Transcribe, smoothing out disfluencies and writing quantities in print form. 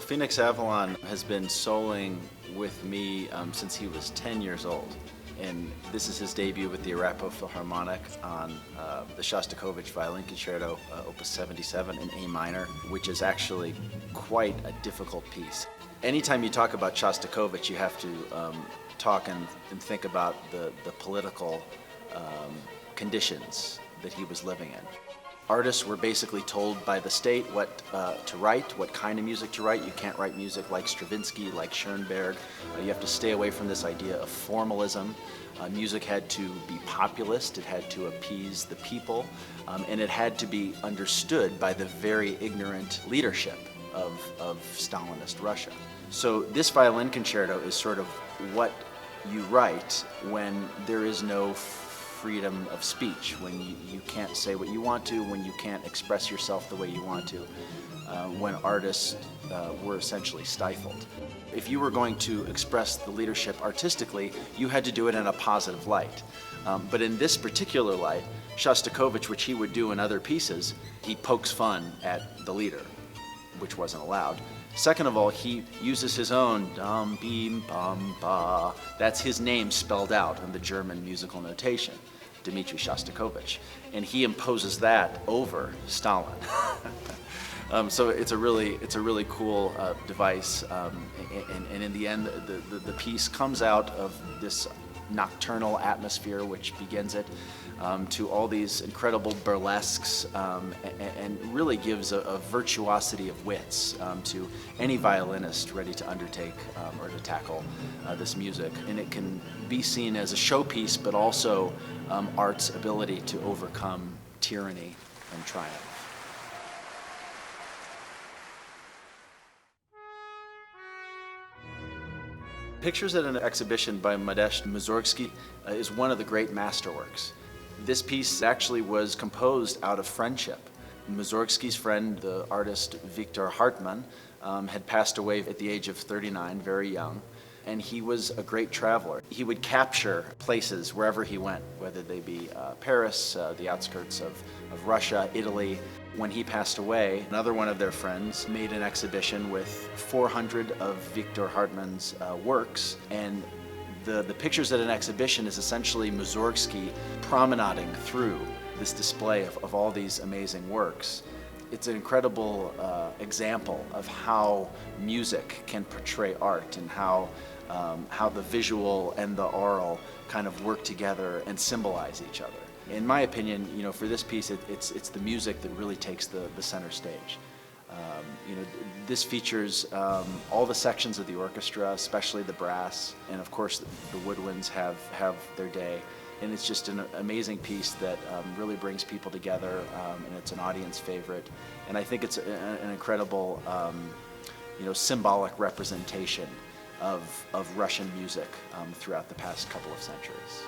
Phoenix Avalon has been soloing with me since he was 10 years old. And this is his debut with the Arapahoe Philharmonic on the Shostakovich Violin Concerto, Opus 77 in A minor, which is actually quite a difficult piece. Anytime you talk about Shostakovich, you have to talk and think about the political conditions that he was living in. Artists were basically told by the state what to write, what kind of music to write. You can't write music like Stravinsky, like Schoenberg. You have to stay away from this idea of formalism. Music had to be populist, it had to appease the people, and it had to be understood by the very ignorant leadership of Stalinist Russia. So this violin concerto is sort of what you write when there is no freedom of speech, when you can't say what you want to, when you can't express yourself the way you want to, when artists were essentially stifled. If you were going to express the leadership artistically, you had to do it in a positive light. But in this particular light, Shostakovich, which he would do in other pieces, he pokes fun at the leader, which wasn't allowed. Second of all, he uses his own dum, beam, bum, ba. That's his name spelled out in the German musical notation, Dmitri Shostakovich. And he imposes that over Stalin. So it's a really cool device. And in the end, the piece comes out of this nocturnal atmosphere which begins it, to all these incredible burlesques, and really gives a virtuosity of wits to any violinist ready to undertake or to tackle this music. And it can be seen as a showpiece, but also art's ability to overcome tyranny and triumph. Pictures at an exhibition by Modest Mussorgsky is one of the great masterworks. This piece actually was composed out of friendship. Mussorgsky's friend, the artist Viktor Hartmann, had passed away at the age of 39, very young, and he was a great traveler. He would capture places wherever he went, whether they be Paris, the outskirts of Russia, Italy. When he passed away, another one of their friends made an exhibition with 400 of Viktor Hartmann's works, and the pictures at an exhibition is essentially Mussorgsky promenading through this display of all these amazing works. It's an incredible example of how music can portray art and how the visual and the oral kind of work together and symbolize each other. In my opinion, for this piece, it's the music that really takes the center stage. This features all the sections of the orchestra, especially the brass, and of course the woodwinds have their day. And it's just an amazing piece that really brings people together, and it's an audience favorite. And I think it's an incredible, symbolic representation of Russian music throughout the past couple of centuries.